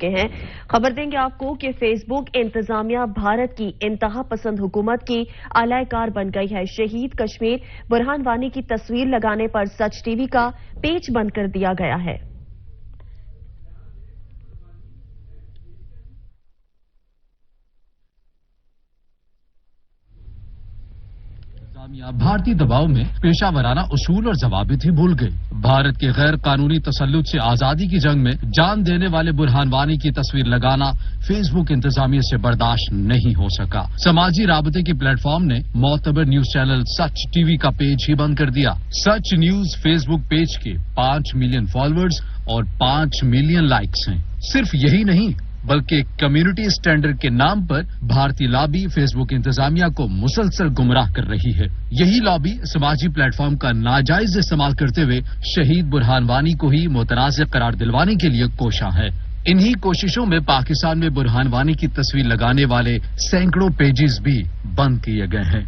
ہیں خبر دیں گے آپ کو کہ فیس بک انتظامیہ بھارت کی انتہا پسند حکومت کی اعلی کار بن گئی ہے۔ شہید کشمیر برہان وانی کی تصویر لگانے پر سچ ٹی وی کا پیج بند کر دیا گیا ہے۔ بھارتی دباؤ میں پیشہ ورانہ اصول اور ضوابط ہی بھول گئی۔ بھارت کے غیر قانونی تسلط سے آزادی کی جنگ میں جان دینے والے برہان وانی کی تصویر لگانا فیس بک انتظامیہ سے برداشت نہیں ہو سکا۔ سماجی رابطے کی پلیٹ فارم نے معتبر نیوز چینل سچ ٹی وی کا پیج ہی بند کر دیا۔ سچ نیوز فیس بک پیج کے 5 ملین فالوورز اور 5 ملین لائکس ہیں۔ صرف یہی نہیں بلکہ کمیونٹی اسٹینڈرڈ کے نام پر بھارتی لابی فیس بک انتظامیہ کو مسلسل گمراہ کر رہی ہے۔ یہی لابی سماجی پلیٹ فارم کا ناجائز استعمال کرتے ہوئے شہید برہان وانی کو ہی متنازع قرار دلوانے کے لیے کوشاں ہے۔ انہی کوششوں میں پاکستان میں برہان وانی کی تصویر لگانے والے سینکڑوں پیجز بھی بند کیے گئے ہیں۔